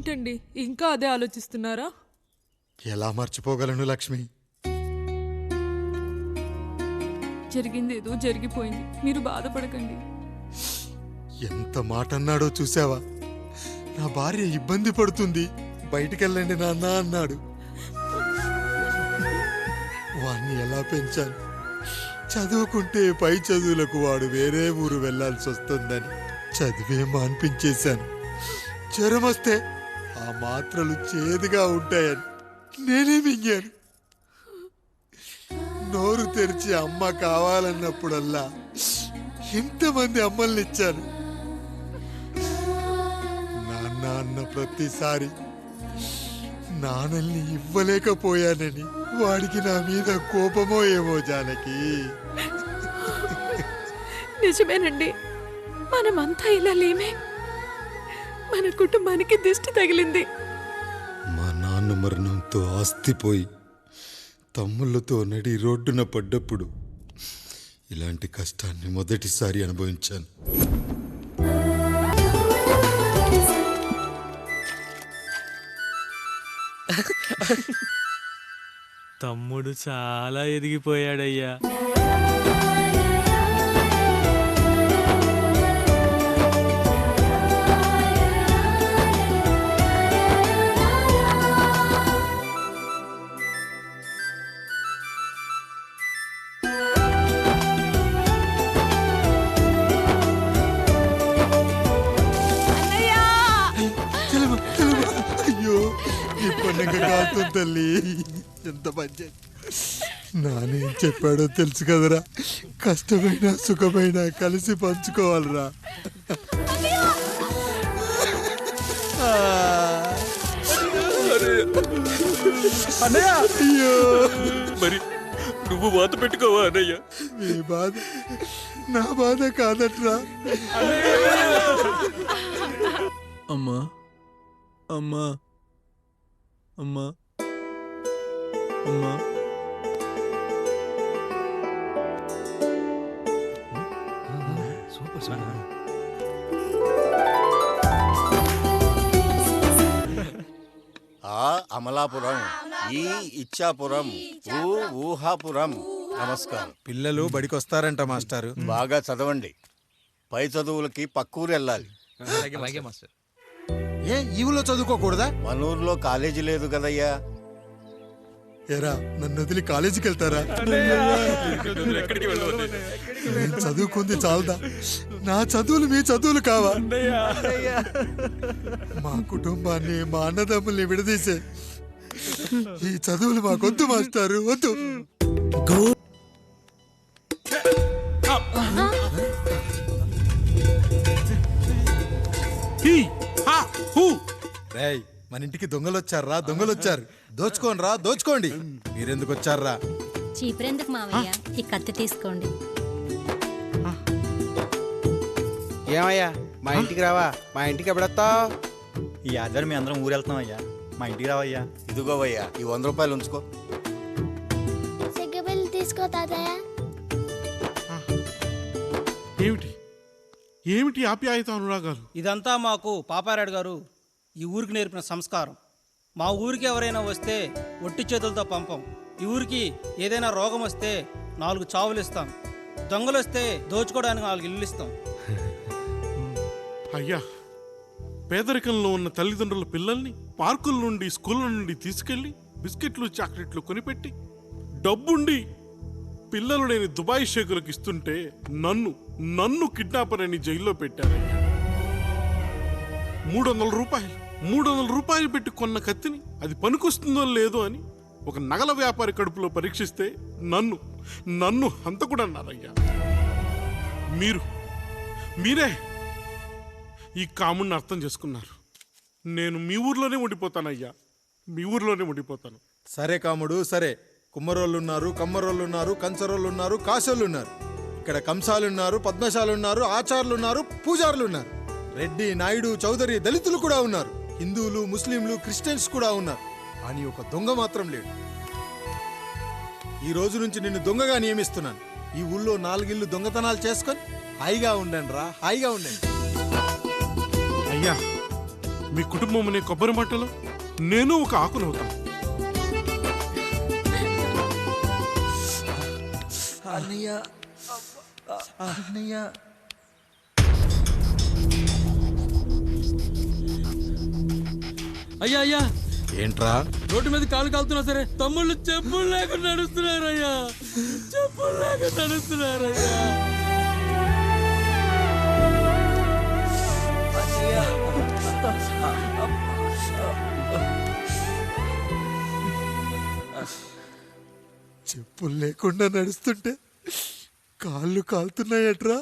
ఏంటండి ఇంకా అదే ఆలోచిస్తున్నారా? ఎలా మర్చిపోగలను లక్ష్మి? జరిగింది ఏదో జరిగిపోయింది, మీరు బాధపడకండి. ఎంత మాట అన్నాడో చూసావా? నా భార్య ఇబ్బంది పడుతుంది, బయటికెళ్ళండి నాన్న అన్నాడు. వాణ్ణి ఎలా పెంచాను? చదువుకుంటే పై చదువులకు వాడు వేరే ఊరు వెళ్లాల్సి వస్తుందని చదివే మాన్పించేశాను. జ్వరం వస్తే ఆ మాత్రలు చేదుగా ఉంటాయని నేనే మింగాను. నోరు తెరిచి అమ్మ కావాలన్నప్పుడల్లా ఇంతమంది అమ్మల్ని ఇచ్చాను. నాన్న అన్న ప్రతిసారి నాన్నల్ని ఇవ్వలేకపోయానని వాడికి నా మీద కోపమో ఏమో జానకి. నిజమేనండి, మనమంతా ఇలా లేమే. మన కుటుంబానికి దిష్టి తగిలింది. మా నాన్న మరణంతో ఆస్తిపోయి తమ్ముళ్ళతో నడి రోడ్డున పడ్డప్పుడు ఇలాంటి కష్టాన్ని మొదటిసారి అనుభవించాను. తమ్ముడు చాలా ఎదిగిపోయాడయ్యా. అయ్యో, ఈ పండుగ కాదు తల్లి. ఎంత మంచి నానేం చెప్పాడో తెలుసు కదరా, కష్టమైన సుఖమైన కలిసి పంచుకోవాలరా. అయ్యో, మరి నువ్వు వాత పెట్టుకోవా అన్నయ్య? మీ బాధ నా బాధ కాదట్రా. అమ్మా అమ్మా అమ్మా అమ్మా ఆ అమలాపురం, ఈ ఇచ్చాపురం, ఊహాపురం. నమస్కారం. పిల్లలు బడికొస్తారంట మాస్టారు. బాగా చదవండి, పై చదువులకి పక్కూరు వెళ్ళాలి. ఏ ఈ ఊళ్ళో చదువుకోకూడదా? మన ఊర్లో కాలేజీ లేదు కదయ్యా. ఎరా, నన్ను వదిలి కాలేజీకి వెళ్తారా? నేను చదువుకుంది చాలదా? నా చదువులు మీ చదువులు కావా? మా కుటుంబాన్ని, మా అన్నదమ్ముల్ని విడదీసే ఈ చదువులు మాకొద్దు మాస్టారు, వద్దు. రేయ్, మన ఇంటికి దొంగలు వచ్చారా? దొంగలు వచ్చారు. దోచుకోండి రా, దోచుకోండి. మీరెందుకు వచ్చారా? చీపురెందుకు మావయ్య, ఈ కత్తి తీసుకోండి. ఏమయ్యా, మా ఇంటికి రావా? మా ఇంటికి ఎప్పుడొస్తావు? ఈ ఆదివారం మీ అందరం ఊరు వెళ్తున్నాం అయ్యా, మా ఇంటికి రావయ్యా. ఇదిగోవయ్యా, ఈ 100 రూపాయలు ఉంచుకో. సిగ్గబిల్లి తీసుకో తాతయ్య. ఏమిటి ఏమిటి ఆప్యాయత అనురాగాలు? ఇదంతా మాకు పాపారాయుడు గారు ఈ ఊరికి నేర్పిన సంస్కారం. మా ఊరికి ఎవరైనా వస్తే ఒట్టి చేతులతో పంపం. ఈ ఊరికి ఏదైనా రోగం వస్తే 4 చావులు ఇస్తాం. దొంగలు వస్తే దోచుకోవడానికి 4 ఇల్లు ఇస్తాం. అయ్యా, పేదరికంలో ఉన్న తల్లిదండ్రుల పిల్లల్ని పార్కుల నుండి, స్కూళ్ళ నుండి తీసుకెళ్లి బిస్కెట్లు, చాక్లెట్లు కొనిపెట్టి డబ్బుండి పిల్లలు లేని దుబాయ్ షేకులకు ఇస్తుంటే నన్ను కిడ్నాపర్ అని జైల్లో పెట్టారయ్యా. 300 రూపాయలు పెట్టి కొన్న కత్తిని అది పనికొస్తుందో లేదో అని ఒక నగల వ్యాపారి కడుపులో పరీక్షిస్తే నన్ను హంతకుడన్నారయ్యా. మీరే ఈ కాముణ్ణి అర్థం చేసుకున్నారు. నేను మీ ఊర్లోనే ఉండిపోతానయ్యా, మీ ఊర్లోనే ఉండిపోతాను. సరే కాముడు, సరే. కుమ్మరోళ్ళున్నారు, కమ్మరోళ్ళున్నారు, కంచరోళ్ళున్నారు, కాశోళ్ళున్నారు. ఇక్కడ కంసాలున్నారు, పద్మశాలున్నారు, ఆచార్యులున్నారు, పూజారులున్నారు. రెడ్డి, నాయుడు, చౌదరి, దళితులు కూడా ఉన్నారు. హిందువులు, ముస్లింలు, క్రిస్టియన్స్ కూడా ఉన్నారు. అని ఒక దొంగ మాత్రం లేడు. ఈ రోజు నుంచి నిన్ను దొంగగా నియమిస్తున్నాను. ఈ ఊళ్ళో 4 ఇళ్ళు దొంగతనాలు చేసుకొని హాయిగా ఉండండి రా, హాయిగా ఉండండి. అయ్యా, మీ కుటుంబం అనే కొబ్బరి మట్టలో నేను ఒక ఆకునవుతాను. అన్నయ్య అన్నయ్య అయ్యా అయ్యా, ఏంట్రా రోడ్డు మీద కాలు కాలుతున్నా సరే తమ్ముళ్ళు చెప్పులు లేకుండా నడుస్తున్నారయ్యా, చెప్పులు లేకుండా నడుస్తున్నారయ్యా. చెప్పులు లేకుండా నడుస్తుంటే కాళ్ళు కాలుతున్నాయట్రా.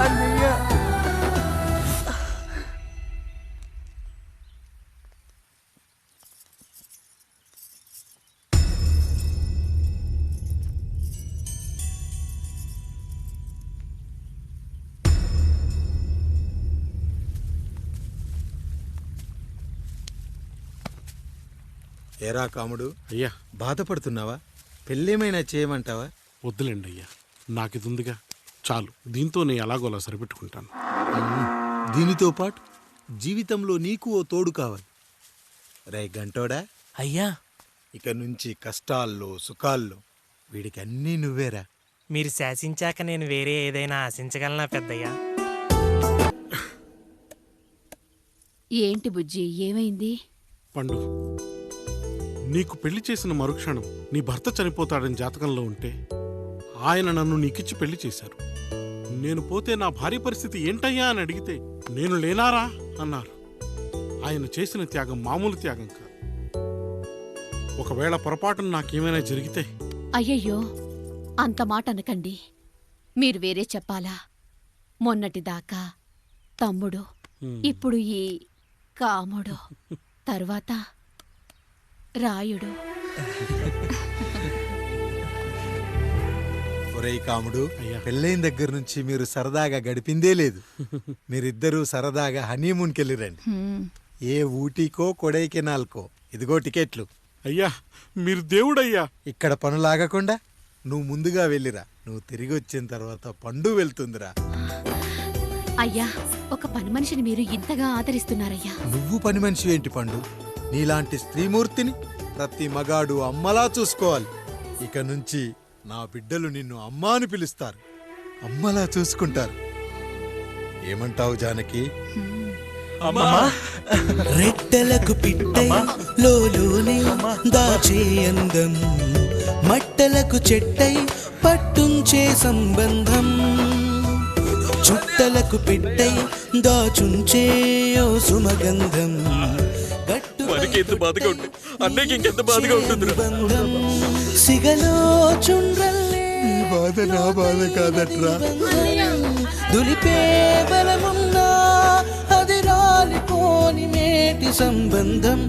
అన్నయ్య ఏరా కాముడు, అయ్యా బాధపడుతున్నావా? పెళ్ళేమైనా చేయమంటావా? వద్దులేండి అయ్యా, నాకు ఇది ఉందిగా చాలు, దీంతో నేను ఎలాగోలా సరిపెట్టుకుంటాను. దీనితో పాటు జీవితంలో నీకు ఓ తోడు కావాలి. రే గంటోడా, అయ్యా ఇక నుంచి కష్టాల్లో సుఖాల్లో వీడికి అన్నీ నువ్వేరా. మీరు శాసించాక నేను వేరే ఏదైనా ఆశించగలనా పెద్దయ్యా? ఏంటి బుజ్జి, ఏమైంది? పండు, నీకు పెళ్లి చేసిన మరుక్షణం నీ భర్త చనిపోతాడని జాతకంలో ఉంటే ఆయన నన్ను నీకిచ్చి పెళ్లి చేశారు. నేను పోతే నా భార్య పరిస్థితి ఏంటయ్యా అని అడిగితే నేను లేనారా అన్నారు. ఆయన చేసిన త్యాగం మామూలు త్యాగం కాదు. ఒకవేళ పొరపాటున నాకేమైనా జరిగితే అయ్యయ్యో, అంత మాట అనకండి. మీరు వేరే చెప్పాలా? మొన్నటిదాకా తమ్ముడు, ఇప్పుడు ఈ కాముడు, తరువాత రాయుడు. ఒరేయ్ కాముడు, అయ్యా. పెళ్ళైన దగ్గర నుంచి మీరు సరదాగా గడిపిందే లేదు. మీరిద్దరూ సరదాగా హనీమూన్కి వెళ్ళిరండి. ఏ ఊటీకో కొడైకెనాల్కో. ఇదిగో టికెట్లు. అయ్యా మీరు దేవుడయ్యా. ఇక్కడ పనులాగకుండా నువ్వు ముందుగా వెళ్ళిరా. నువ్వు తిరిగి వచ్చిన తర్వాత పండు వెళ్తుందిరా. అయ్యా, ఒక పని మనిషిని మీరు ఇంతగా ఆదరిస్తున్నారయ్యా. నువ్వు పని మనిషి ఏంటి పండు? నీలాంటి స్త్రీమూర్తిని ప్రతి మగాడు అమ్మలా చూసుకోవాలి. ఇక నుంచి నా బిడ్డలు నిన్ను అమ్మా అని పిలుస్తారు, అమ్మలా చూసుకుంటారు. ఏమంటావు జానకి? రెట్టలకు పిట్టై లోలోనే దాచే అందం, మట్టలకు చెట్టై పట్టుంచే సంబంధం, చుట్టలకు పెట్టై దాచుంచే ఓ సుమగంధం, మనకి ఎంత బాధగా ఉంటుంది, అన్నయ్యకి ఇంకెంత బాధగా ఉంటుంది. సిగలో చుండ్రల్లే ఈ బాధ నా బాధ కాదట్రా. దులిపే బలమున్నా అది రాలిపోని మేటి సంబంధం.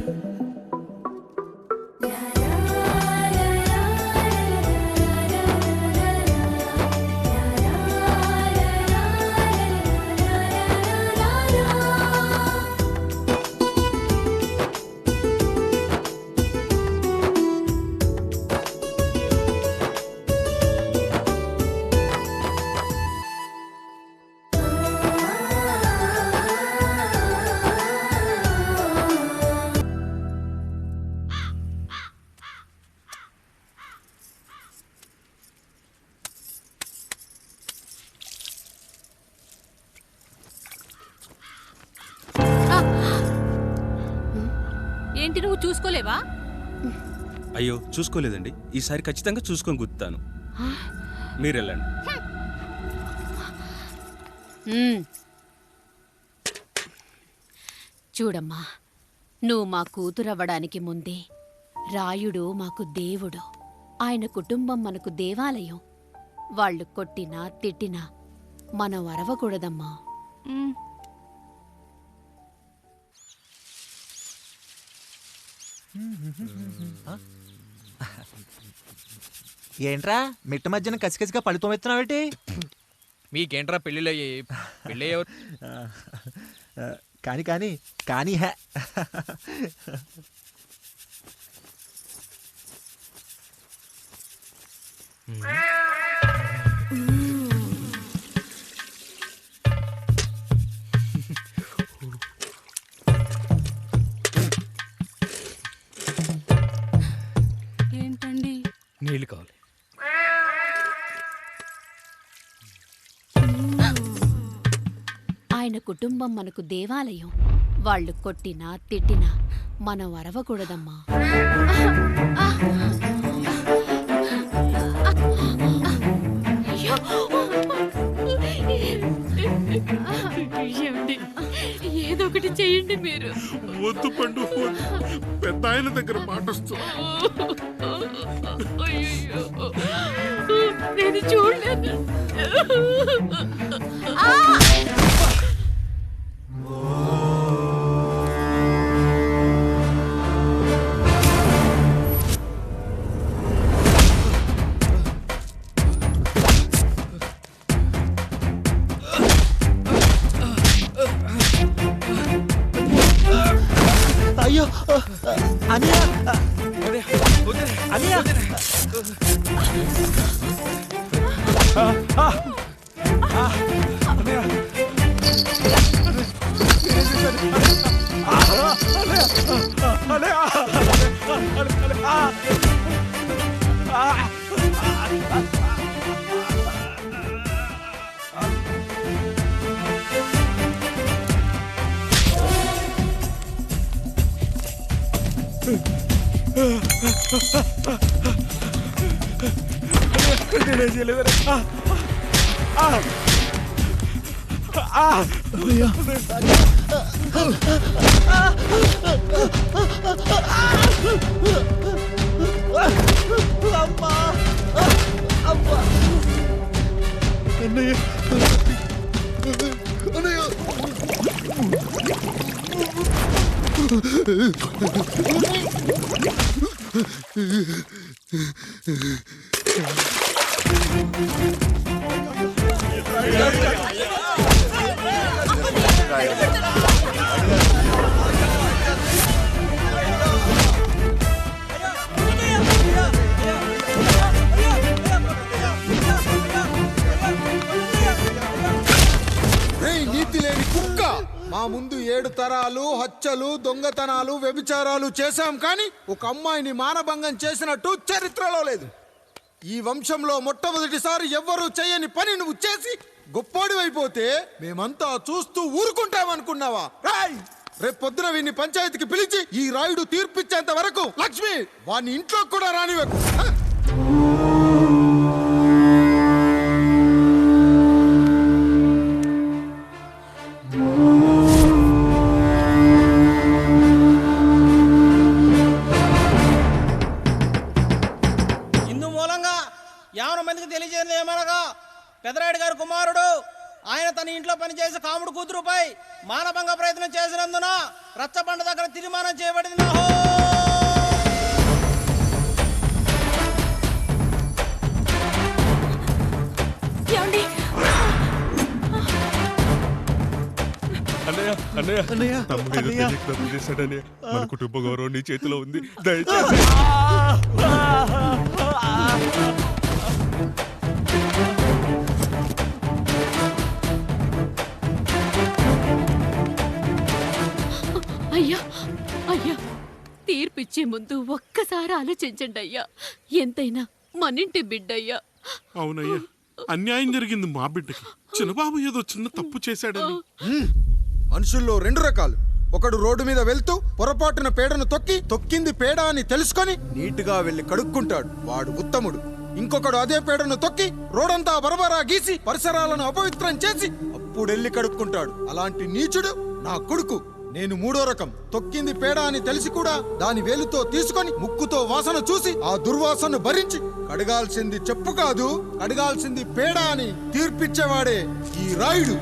ఏంటి, నువ్వు చూసుకోలేవా? అయ్యో చూసుకోలేదండి, ఈసారి ఖచ్చితంగా చూసుకొని గుర్తాను. మీరు వెళ్ళండి. చూడమ్మా, నువ్వు మా కూతురవ్వడానికి ముందే రాయుడు మాకు దేవుడు. ఆయన కుటుంబం మనకు దేవాలయం. వాళ్ళు కొట్టినా తిట్టినా మనం అరవకూడదమ్మా. ఏంట్రా మిట్ట మధ్యన కసికసిగా పడితోమెత్తున్నావేటి? మీకేంట్రా పెళ్ళిళ్ళయ్యి? పెళ్ళి కానీ కానీ కానీ హే ఏంటండి? నీళ్ళు కావాలి. ఆయన కుటుంబం మనకు దేవాలయం. వాళ్ళు కొట్టినా తిట్టినా మనం అరవకూడదమ్మా. ఏదో ఒకటి చెయ్యండి మీరు. వద్దు పండు, పెద్ద ఆయన దగ్గర మాట వస్తుంది. నేను చూడలేదు. అయ్యో అనియా అనియా నీతి లేని కుక్క, మా ముందు 7 తరాలు హత్యలు, దొంగతనాలు, వ్యభిచారాలు చేశాం, కానీ ఒక అమ్మాయిని మానభంగం చేసినట్టు చరిత్రలో లేదు. ఈ వంశంలో మొట్టమొదటిసారి ఎవ్వరూ చేయని పని నువ్వు చేసి గొప్పోడివైపోతే మేమంతా చూస్తూ ఊరుకుంటామనుకున్నావా? రేపు పొద్దున వీడిని పంచాయతీకి పిలిచి ఈ రాయుడు తీర్పిచ్చేంత వరకు లక్ష్మి వాడిని ఇంట్లో కూడా రానివ్వకు. ఇందు మూలంగా 50 మందికి తెలియజేయడం ఏమనగా, పెదరాయుడు గారి కుమారుడు ఆయన తన ఇంట్లో పనిచేసే కాముడు కూతురుపై మానభంగ ప్రయత్నం చేసినందున రచ్చబండ దగ్గర తీర్మానం చేయబడింది. తప్పు చేశాడని మన కుటుంబ గౌరవం నీ చేతిలో ఉంది, దయచేసి. అయ్యా అయ్యా, తీర్పిచ్చే ముందు ఒక్కసారి ఆలోచించండి అయ్యా. ఎంతైనా మనింటి బిడ్డయ్యా. అవునయ్యా, అన్యాయం జరిగింది మా బిడ్డకి. చిన్నబాబు ఏదో చిన్న తప్పు చేశాడని. మనుషుల్లో 2 రకాలు. ఒకడు రోడ్డు మీద వెళ్తూ పొరపాటున పేడను తొక్కింది పేడ అని తెలుసుకొని నీటుగా వెళ్లి కడుక్కుంటాడు, వాడు ఉత్తముడు. ఇంకొకడు అదే పేడను తొక్కి రోడంతా బరబరా గీసి పరిసరాలను అపవిత్రం చేసి అప్పుడెళ్ళి కడుక్కుంటాడు. అలాంటి నీచుడు నా కొడుకు. నేను 3వ రకం. తొక్కింది పేడ అని తెలిసి కూడా దాని వేలుతో తీసుకొని ముక్కుతో వాసన చూసి ఆ దుర్వాసనను భరించి కడగాల్సింది చెప్పు కాదు, కడగాల్సింది పేడ అని తీర్పిచ్చేవాడే ఈ రాయుడు.